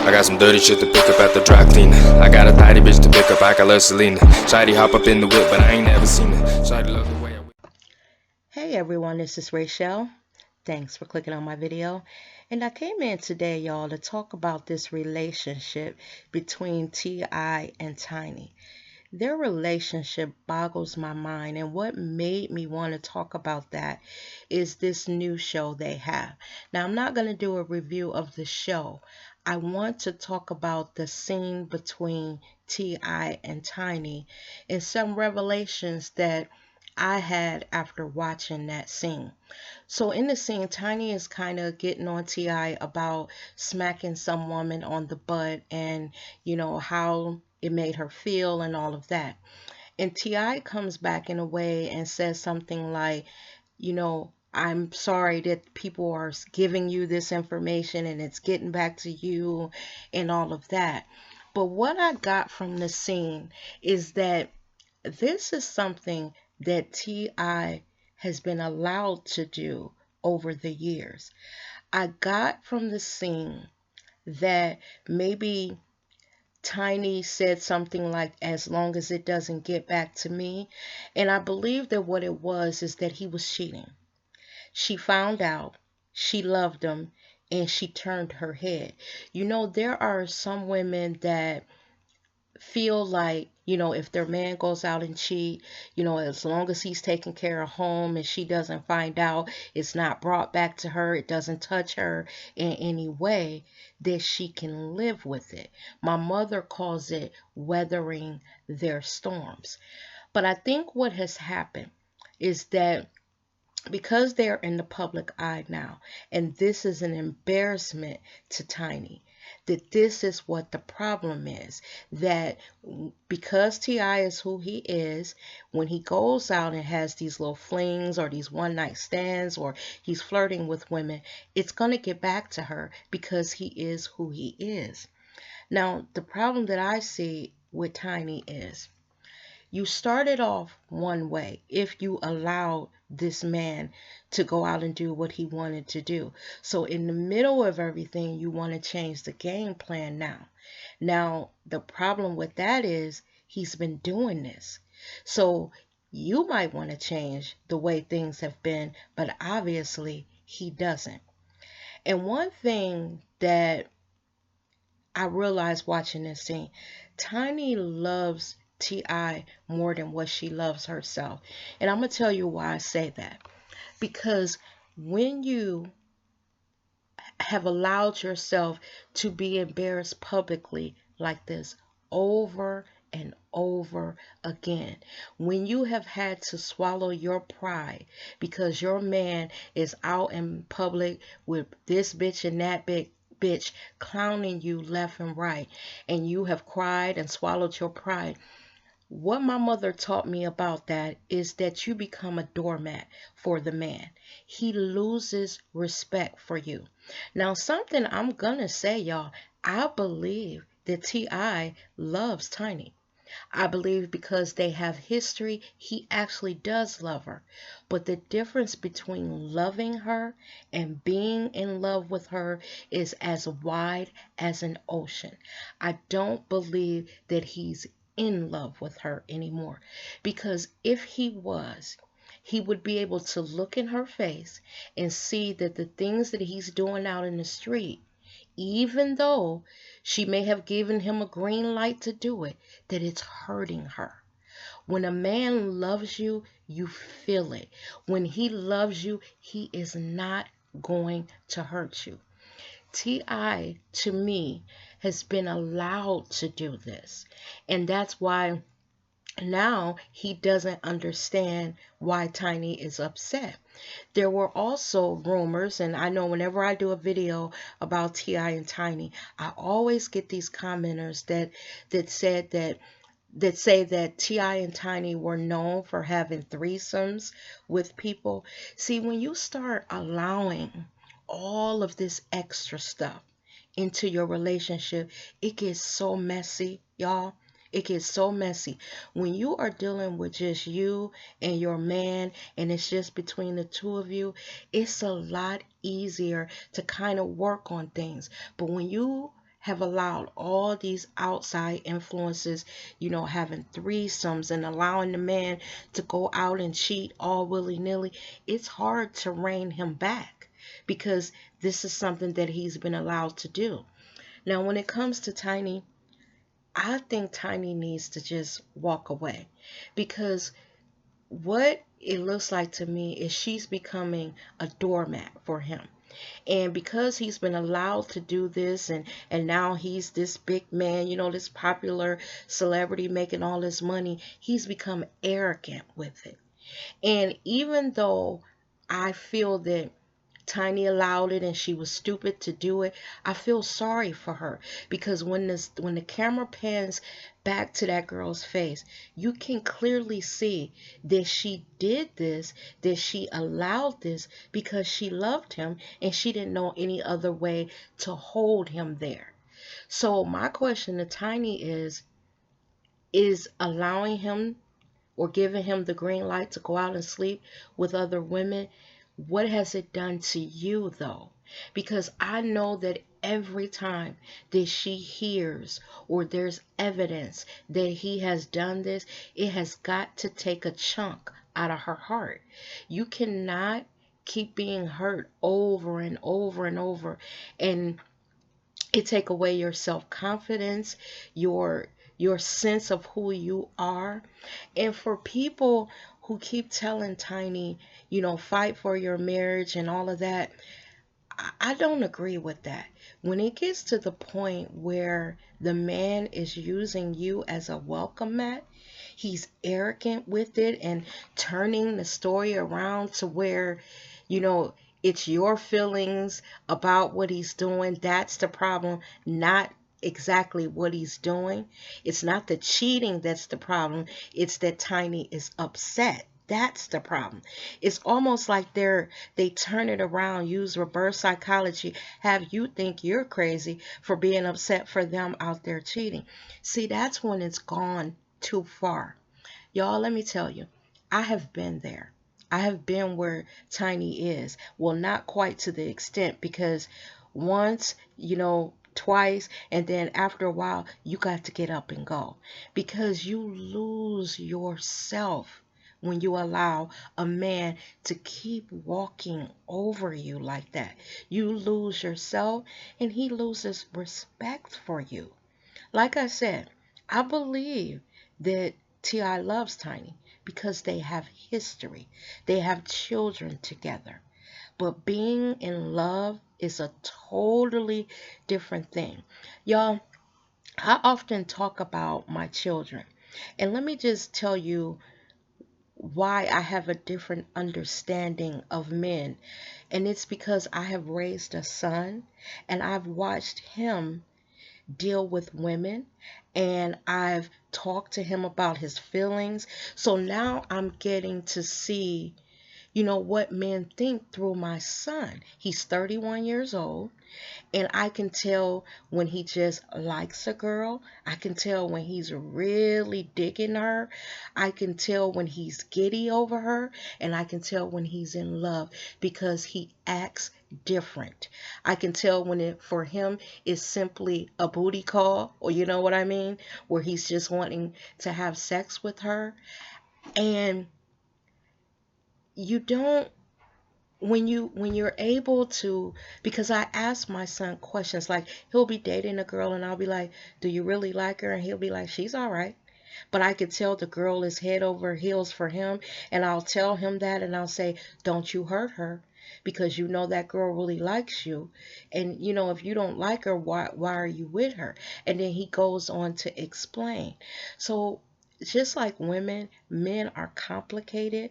I got some dirty shit to pick up at the dry cleaner. I got a tidy bitch to pick up, I call her Selena. Shawty hop up in the whip, but I ain't never seen her. Shawty love the way I whip. Hey everyone, this is Rachel. Thanks for clicking on my video. And I came in today, y'all, to talk about this relationship between T.I. and Tiny. Their relationship boggles my mind, and what made me want to talk about that is this new show they have. Now, I'm not going to do a review of the show. I want to talk about the scene between T.I. and Tiny and some revelations that I had after watching that scene. So in the scene, Tiny is kind of getting on T.I. about smacking some woman on the butt and, how it made her feel and all of that. And T.I. comes back in a way and says something like, I'm sorry that people are giving you this information and it's getting back to you and all of that. But what I got from the scene is that this is something that T.I. has been allowed to do over the years. I got from the scene that maybe Tiny said something like, as long as it doesn't get back to me. And I believe that what it was is that he was cheating. She found out, she loved him, and she turned her head. There are some women that feel like, if their man goes out and cheat, as long as he's taking care of home and she doesn't find out, it's not brought back to her, it doesn't touch her in any way, that she can live with it. My mother calls it weathering their storms. But I think what has happened is that because they're in the public eye now, and this is an embarrassment to Tiny, that this is what the problem is, that because T.I. is who he is, when he goes out and has these little flings or these one night stands or he's flirting with women, it's going to get back to her because he is who he is. Now, the problem that I see with Tiny is, you started off one way if you allowed this man to go out and do what he wanted to do. So in the middle of everything, you want to change the game plan now. Now, the problem with that is he's been doing this. So you might want to change the way things have been, but obviously he doesn't. And one thing that I realized watching this scene, Tiny loves T.I. more than what she loves herself. And I'm going to tell you why I say that. Because when you have allowed yourself to be embarrassed publicly like this over and over again, when you have had to swallow your pride because your man is out in public with this bitch and that bitch clowning you left and right, and you have cried and swallowed your pride, what my mother taught me about that is that you become a doormat for the man. He loses respect for you. Now, something I'm gonna say, y'all, I believe that T.I. loves Tiny. I believe because they have history, he actually does love her. But the difference between loving her and being in love with her is as wide as an ocean. I don't believe that he's in love with her anymore. Because if he was, he would be able to look in her face and see that the things that he's doing out in the street, even though she may have given him a green light to do it, that it's hurting her. When a man loves you, you feel it. When he loves you, he is not going to hurt you. T.I., to me, has been allowed to do this. And that's why now he doesn't understand why Tiny is upset. There were also rumors, and I know whenever I do a video about T.I. and Tiny, I always get these commenters that say that T.I. and Tiny were known for having threesomes with people. See, when you start allowing all of this extra stuff into your relationship, it gets so messy, y'all. It gets so messy. When you are dealing with just you and your man and it's just between the two of you, it's a lot easier to kind of work on things. But when you have allowed all these outside influences, having threesomes and allowing the man to go out and cheat all willy-nilly, it's hard to rein him back because this is something that he's been allowed to do. Now, when it comes to Tiny, I think Tiny needs to just walk away because what it looks like to me is she's becoming a doormat for him. And because he's been allowed to do this, and now he's this big man, this popular celebrity making all this money, he's become arrogant with it. And even though I feel that Tiny allowed it and she was stupid to do it, I feel sorry for her because when the camera pans back to that girl's face, you can clearly see that she did this, that she allowed this because she loved him and she didn't know any other way to hold him there. So my question to Tiny is allowing him or giving him the green light to go out and sleep with other women, what has it done to you though? Because I know that every time that she hears or there's evidence that he has done this, it has got to take a chunk out of her heart. You cannot keep being hurt over and over and over, and it take away your self-confidence, your sense of who you are. And for people who keep telling Tiny, fight for your marriage and all of that, I don't agree with that. When it gets to the point where the man is using you as a welcome mat, he's arrogant with it and turning the story around to where, you know, it's your feelings about what he's doing. That's the problem, not exactly what he's doing. It's not the cheating that's the problem. It's that Tiny is upset. That's the problem. It's almost like they turn it around, use reverse psychology, have you think you're crazy for being upset for them out there cheating. See, that's when it's gone too far. Y'all, let me tell you, I have been there. I have been where Tiny is. Well, not quite to the extent because once, twice, and then after a while, you got to get up and go because you lose yourself when you allow a man to keep walking over you like that. You lose yourself and he loses respect for you. Like I said, I believe that T.I. loves Tiny because they have history. They have children together. But being in love is a totally different thing. Y'all, I often talk about my children. And let me just tell you why I have a different understanding of men. And it's because I have raised a son and I've watched him deal with women and I've talked to him about his feelings. So now I'm getting to see, what men think through my son. He's 31 years old. And I can tell when he just likes a girl. I can tell when he's really digging her. I can tell when he's giddy over her. And I can tell when he's in love because he acts different. I can tell when it for him is simply a booty call, or you know what I mean, where he's just wanting to have sex with her. And you don't when you're able to, because I ask my son questions, like he'll be dating a girl and I'll be like, do you really like her? And he'll be like, she's all right. But I could tell the girl is head over heels for him, and I'll tell him that, and I'll say, don't you hurt her because you know that girl really likes you. And if you don't like her, why are you with her? And then he goes on to explain. So just like women, men are complicated,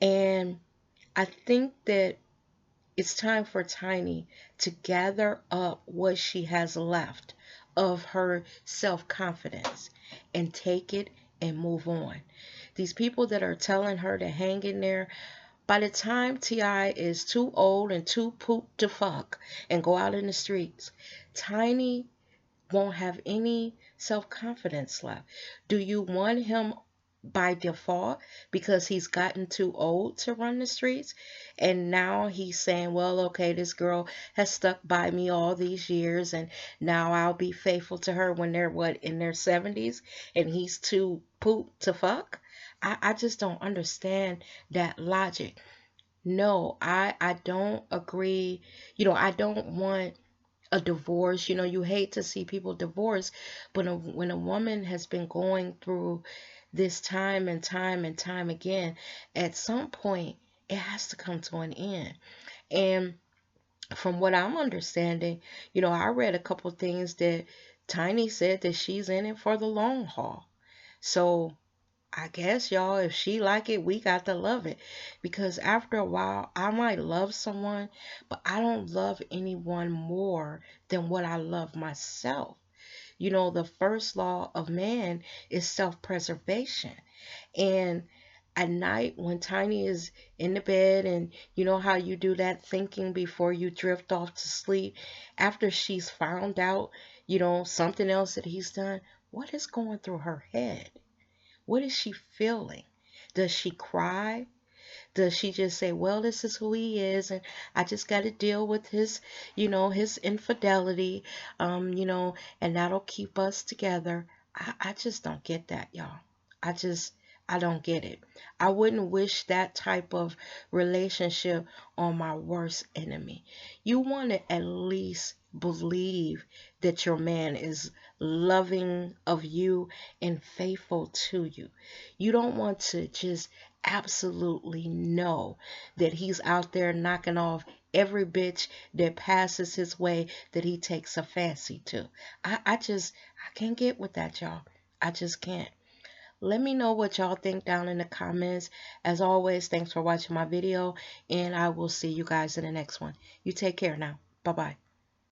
and I think that it's time for Tiny to gather up what she has left of her self-confidence and take it and move on. These people that are telling her to hang in there, by the time T.I. is too old and too pooped to fuck and go out in the streets, Tiny won't have any self-confidence left. Do you want him by default because he's gotten too old to run the streets, and now he's saying, well, okay, this girl has stuck by me all these years, and now I'll be faithful to her when they're what, in their 70s, and he's too poop to fuck. I just don't understand that logic. No, I don't agree. I don't want a divorce. You hate to see people divorce, but when a woman has been going through this time and time and time again, at some point it has to come to an end. And from what I'm understanding, I read a couple things that Tiny said that she's in it for the long haul. So I guess, y'all, if she like it, we got to love it. Because after a while, I might love someone, but I don't love anyone more than what I love myself. The first law of man is self-preservation. And at night when Tiny is in the bed, and you know how you do that thinking before you drift off to sleep, after she's found out, something else that he's done, what is going through her head? What is she feeling? Does she cry? Does she just say, well, this is who he is, and I just got to deal with his infidelity, and that'll keep us together? I just don't get that, y'all. I just, I don't get it. I wouldn't wish that type of relationship on my worst enemy. You want to at least believe that your man is loving of you and faithful to you. You don't want to just absolutely know that he's out there knocking off every bitch that passes his way that he takes a fancy to. I can't get with that, y'all. I just can't. Let me know what y'all think down in the comments. As always, thanks for watching my video, and I will see you guys in the next one. You take care now. Bye-bye.